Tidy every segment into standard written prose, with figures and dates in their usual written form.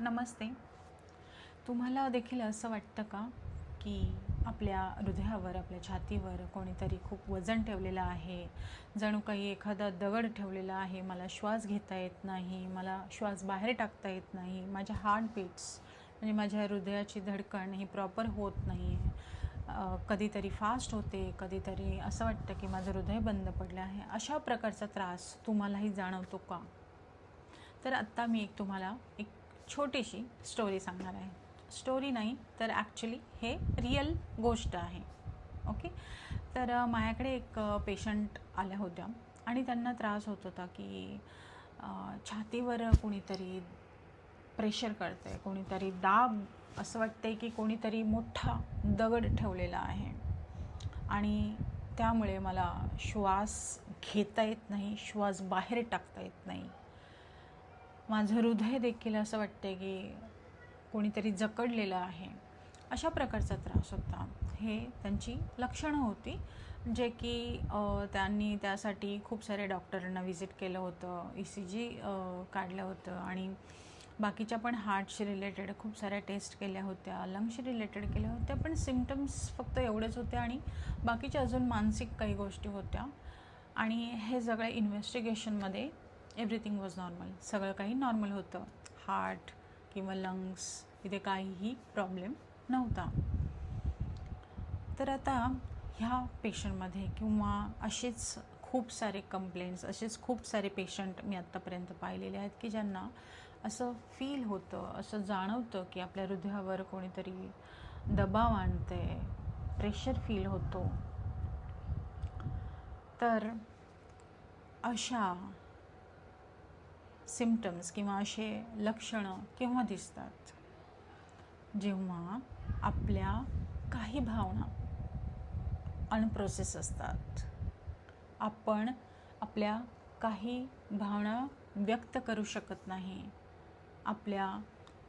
नमस्ते. तुम्हाला देखील असं वाटतं का की आपल्या हृदयावर, आपल्या छातीवर कोणीतरी खूप वजन ठेवलेलं आहे, जणू काही एखादा दगड ठेवलेला आहे, मला श्वास घेता येत नाही, मला श्वास बाहेर टाकता येत नाही, माझ्या हार्टबीट्स म्हणजे माझ्या हृदयाची धडकण ही प्रॉपर होत नाही आहे, कधीतरी फास्ट होते, कधीतरी असं वाटतं की माझं हृदय बंद पडलं आहे. अशा प्रकारचा त्रास तुम्हालाही जाणवतो का? तर आत्ता मी तुम्हाला एक छोटीशी स्टोरी सांगणार आहे. स्टोरी नाही तर ॲक्च्युली हे रिअल गोष्ट आहे. ओके. तर माझ्याकडे एक पेशंट आल्या होत्या आणि त्यांना त्रास होत होता की छातीवर कोणीतरी प्रेशर करतं आहे, कोणीतरी दाब, असं वाटतं आहे की कोणीतरी मोठा दगड ठेवलेला आहे आणि त्यामुळे मला श्वास घेता येत नाही, श्वास बाहेर टाकता येत नाही. माझं हृदय देखील असं वाटतं की कोणीतरी जकडलेलं आहे. अशा प्रकारचा त्रास होता. हे त्यांची लक्षणं होती, जे की त्यांनी त्यासाठी खूप सारे डॉक्टरांना व्हिजिट केलं होतं, ECG काढलं होतं आणि बाकीच्या पण हार्टशी रिलेटेड खूप साऱ्या टेस्ट केल्या होत्या, लंग्सशी रिलेटेड केल्या होत्या, पण सिम्पटम्स फक्त एवढेच होते आणि बाकीच्या अजून मानसिक काही गोष्टी होत्या. आणि हे सगळ्या इन्व्हेस्टिगेशनमध्ये एव्हरीथिंग वॉज नॉर्मल, सगळं काही नॉर्मल होतं. हार्ट किंवा लंग्स इथे काहीही प्रॉब्लेम नव्हता. तर आता ह्या पेशंटमध्ये किंवा असेच खूप सारे कंप्लेंट्स, असेच खूप सारे पेशंट मी आत्तापर्यंत पाहिलेले आहेत की ज्यांना असं फील होतं, असं जाणवतं की आपल्या हृदयावर कोणीतरी दबाव आणते, प्रेशर फील होतो. तर अशा सिम्पटम्स किंवा असे लक्षणं केव्हा दिसतात? जेव्हा आपल्या काही भावना अनप्रोसेस असतात, आपण आपल्या काही भावना व्यक्त करू शकत नाही, आपल्या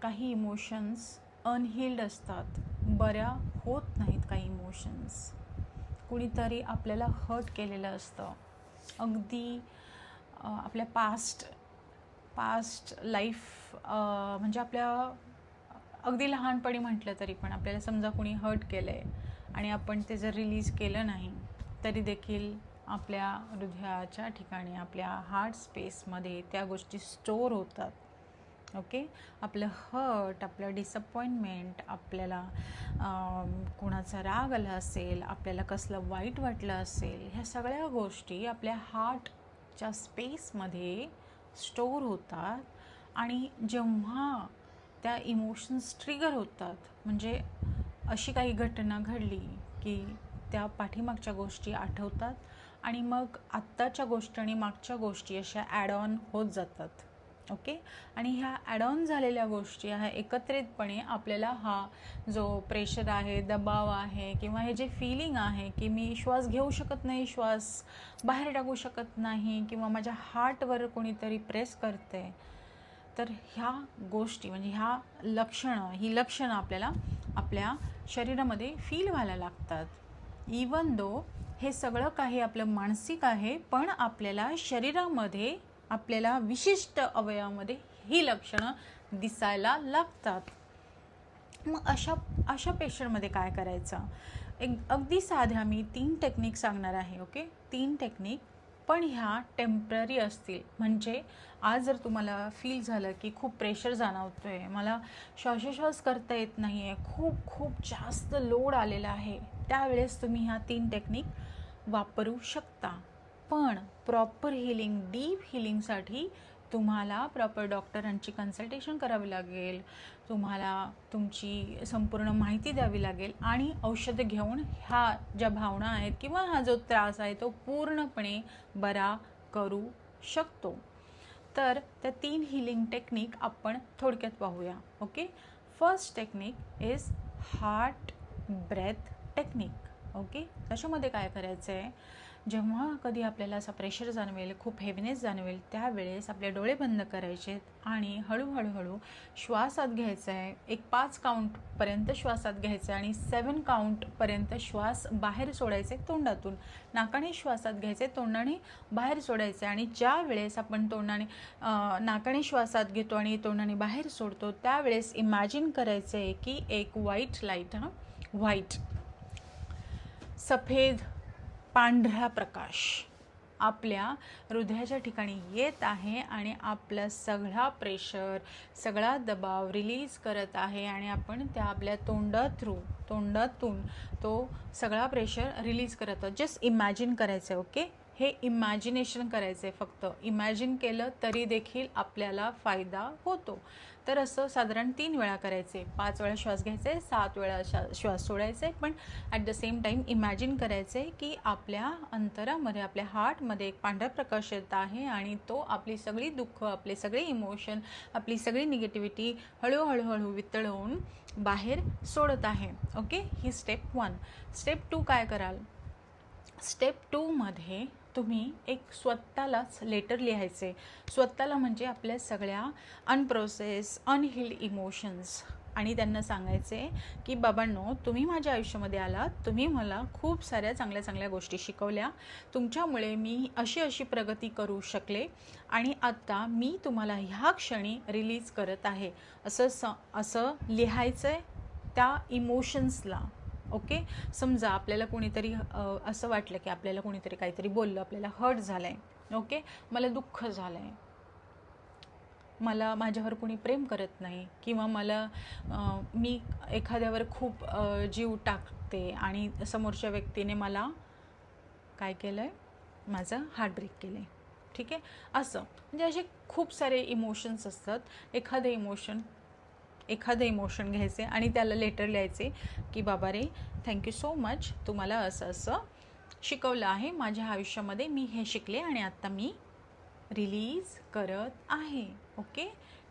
काही इमोशन्स अनहील्ड असतात, बऱ्या होत नाहीत काही इमोशन्स, कुणीतरी आपल्याला हर्ट केलेलं असतं, अगदी आपल्या पास्ट लाईफ म्हणजे आपल्या अगदी लहानपणी म्हटलं तरी पण आपल्याला समजा कोणी हर्ट केलं आहे आणि आपण ते जर रिलीज केलं नाही तरी देखील आपल्या हृदयाच्या ठिकाणी, आपल्या हार्ट स्पेसमध्ये त्या गोष्टी स्टोअर होतात. ओके. आपलं हर्ट, आपलं डिसअपॉइंटमेंट, आपल्याला कोणाचा राग आला असेल, आपल्याला कसलं वाईट वाटलं असेल, ह्या सगळ्या गोष्टी आपल्या हार्टच्या स्पेसमध्ये स्टोअर होतात आणि जेव्हा त्या इमोशन्स ट्रिगर होतात, म्हणजे अशी काही घटना घडली की त्या पाठीमागच्या गोष्टी आठवतात आणि मग आत्ताच्या गोष्टी आणि मागच्या गोष्टी अशा ॲड ऑन होत जातात. ओके. आणि ह्या ॲड ऑन झालेल्या गोष्टी ह्या एकत्रितपणे आपल्याला हा जो प्रेशर आहे, दबाव आहे किंवा हे जे फिलिंग आहे की मी श्वास घेऊ शकत नाही, श्वास बाहेर टाकू शकत नाही किंवा माझ्या हार्टवर कोणीतरी प्रेस करते, तर ह्या गोष्टी म्हणजे ही लक्षणं आपल्याला आपल्या शरीरामध्ये फील व्हायला लागतात. इवन दो हे सगळं काही आपलं मानसिक आहे, पण आपल्याला शरीरामध्ये, आपल्याला विशिष्ट अवयवामध्ये ही लक्षणं दिसायला लागतात. मग अशा पेशंटमध्ये काय करायचं? अगदी साध्या मी 3 टेक्निक सांगणार आहे. ओके. 3 टेक्निक, पण ह्या टेम्पररी असतील. म्हणजे आज जर तुम्हाला फील झालं की खूप प्रेशर जाणवतो आहे, मला श्वासोच्छ्वास करता येत नाही आहे, खूप खूप जास्त लोड आलेला आहे, त्यावेळेस तुम्ही ह्या 3 टेक्निक वापरू शकता. पण प्रॉपर हिलिंग, डीप हिलिंगसाठी तुम्हाला प्रॉपर डॉक्टरांची कन्सल्टेशन करावी लागेल, तुम्हाला तुमची संपूर्ण माहिती द्यावी लागेल आणि औषधं घेऊन ह्या ज्या भावना आहेत किंवा हा जो त्रास आहे तो पूर्णपणे बरा करू शकतो. तर त्या 3 हिलिंग टेक्निक आपण थोडक्यात पाहूया. Okay. First technique is heart breath technique. Okay. त्याच्यामध्ये काय करायचं आहे, जेव्हा कधी आपल्याला असा प्रेशर जाणवेल, खूप हेवीनेस जाणवेल, त्यावेळेस आपले डोळे बंद करायचे आणि हळूहळू श्वास आत घ्यायचा आहे. एक 5 काउंटपर्यंत श्वास आत घ्यायचा आहे आणि 7 काउंटपर्यंत श्वास बाहेर सोडायचे तोंडातून. नाकाने श्वास आत घ्यायचे, तोंडाने बाहेर सोडायचे. आणि ज्या वेळेस आपण नाकाने श्वास आत घेतो आणि तोंडाने बाहेर सोडतो, त्यावेळेस इमॅजिन करायचं आहे की एक व्हाईट लाईट, व्हाईट सफेद पांढरा प्रकाश आपल्या हृदयाच्या ठिकाणी येत आहे आणि आपला सगळा प्रेशर, सगळा दबाव रिलीज करत आहे आणि आपण त्या आपल्या तोंडातून तो सगळा प्रेशर रिलीज करत आहोत. जस्ट इमॅजिन करायचं आहे. ओके, हे इमॅजिनेशन करायचं आहे. फक्त इमॅजिन केलं तरी देखील आपल्याला फायदा होतो. तर असं साधारण 3 वेळा करायचे. 5 वेळा श्वास घ्यायचे, 7 वेळा श्वास सोडायचे. पण at the same time imagine करायचे की आपल्या अंतरामध्ये, आपल्या हार्टमध्ये एक पांढरा प्रकाश येत आहे आणि तो आपली सगळी दुःख, आपले सगळे इमोशन, आपली सगळी निगेटिव्हिटी हळूहळू वितळवून बाहेर सोडत आहे. ओके, ही स्टेप 1. स्टेप 2 काय कराल? स्टेप 2मध्ये तुम्ही एक स्वतःलाच लेटर लिहायचे. स्वतःला म्हणजे आपल्या सगळ्या अनप्रोसेस, अनहील्ड इमोशन्स, आणि त्यांना सांगायचे की बाबांनो, तुम्ही माझ्या आयुष्यामध्ये आलात, तुम्ही मला खूप साऱ्या चांगल्या चांगल्या गोष्टी शिकवल्या, तुमच्यामुळे मी अशी प्रगती करू शकले आणि आता मी तुम्हाला ह्या क्षणी रिलीज करत आहे. असं लिहायचं आहे त्या इमोशन्सला. ओके, समजा आपल्याला कोणीतरी असं वाटलं की आपल्याला कोणीतरी काहीतरी बोललं, आपल्याला हर्ट झालं आहे. ओके, मला दुःख झालं आहे, मला माझ्यावर कोणी प्रेम करत नाही, किंवा मी एखाद्यावर खूप जीव टाकते आणि समोरच्या व्यक्तीने मला काय केलं आहे, माझं हार्ट ब्रेक केलं आहे. ठीक आहे, असं म्हणजे असे खूप सारे इमोशन्स असतात. एखादं इमोशन घ्यायचे आणि त्याला लेटर लिहायचे की बाबा रे, थँक्यू सो मच, तुम्हाला असं शिकवलं आहे, माझ्या आयुष्यामध्ये मी हे शिकले आणि आत्ता मी रिलीज करत आहे. ओके,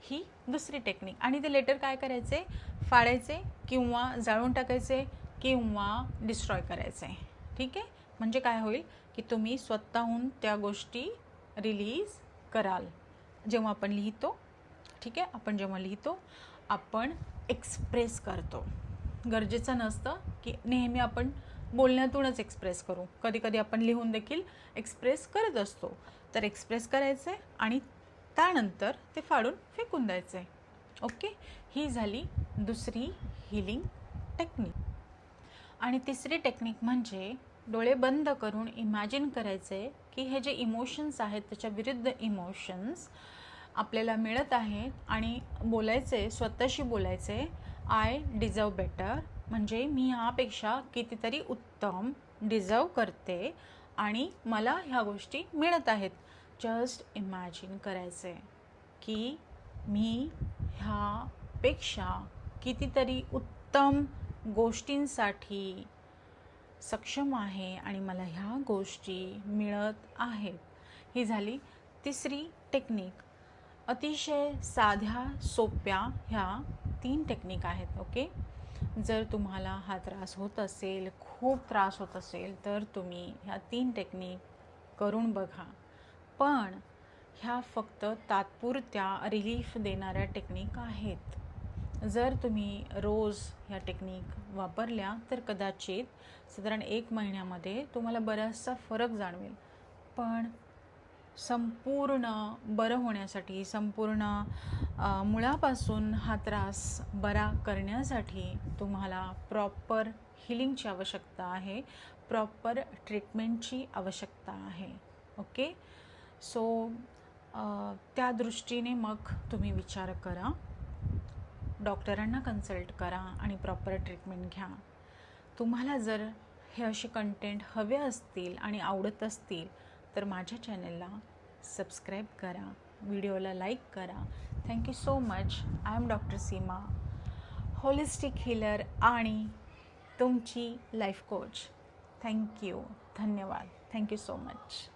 ही दुसरी टेक्निक. आणि ते लेटर काय करायचे? फाडायचे किंवा जाळून टाकायचे किंवा डिस्ट्रॉय करायचे. ठीक आहे, म्हणजे काय होईल की तुम्ही स्वतःहून त्या गोष्टी रिलीज कराल जेव्हा आपण लिहितो. ठीक आहे, आपण जेव्हा लिहितो आपण एक्सप्रेस करतो. गरजेचं नसतं की नेहमी आपण बोलण्यातूनच एक्सप्रेस करू, कधी कधी आपण लिहून देखील एक्सप्रेस करत असतो. तर एक्सप्रेस करायचं आहे आणि त्यानंतर ते फाडून फेकून द्यायचं आहे. ओके, ही झाली दुसरी हिलिंग टेक्निक. आणि तिसरी टेक्निक म्हणजे डोळे बंद करून इमॅजिन करायचं आहे की हे जे इमोशन्स आहेत त्याच्या विरुद्ध इमोशन्स आपल्याला मिळत आहेत आणि बोलायचे, स्वतःशी बोलायचे, आय डिझर्व बेटर, म्हणजे मी ह्यापेक्षा कितीतरी उत्तम डिझर्व करते आणि मला ह्या गोष्टी मिळत आहेत. जस्ट इमॅजिन करायचे की मी ह्यापेक्षा कितीतरी उत्तम गोष्टींसाठी सक्षम आहे आणि मला ह्या गोष्टी मिळत आहेत. ही झाली तिसरी टेक्निक. अतिशय साध्या सोप्या ह्या 3 टेक्निक आहेत. ओके, जर तुम्हाला हा त्रास होत असेल, खूप त्रास होत असेल, तर तुम्ही ह्या 3 टेक्निक करून बघा. पण ह्या फक्त तात्पुरत्या रिलीफ देणाऱ्या टेक्निक आहेत. जर तुम्ही रोज ह्या टेक्निक वापरल्या तर कदाचित साधारण 1 महिन्यामध्ये तुम्हाला बराचसा फरक जाणवेल. पण संपूर्ण बरं होण्यासाठी, संपूर्ण मुळापासून हा त्रास बरा करण्यासाठी तुम्हाला प्रॉपर हिलिंगची आवश्यकता आहे, प्रॉपर ट्रीटमेंटची आवश्यकता आहे. ओके, सो त्या दृष्टीने मग तुम्ही विचार करा, डॉक्टरांना कन्सल्ट करा आणि प्रॉपर ट्रीटमेंट घ्या. तुम्हाला जर हे असे कंटेंट हवे असतील आणि आवडत असतील तर माझ्या चॅनलला सबस्क्राईब करा, व्हिडिओला लाईक करा. Thank you so much. I am doctor Seema, holistic healer आणि तुमची लाईफ कोच. थँक्यू, धन्यवाद. Thank you so much.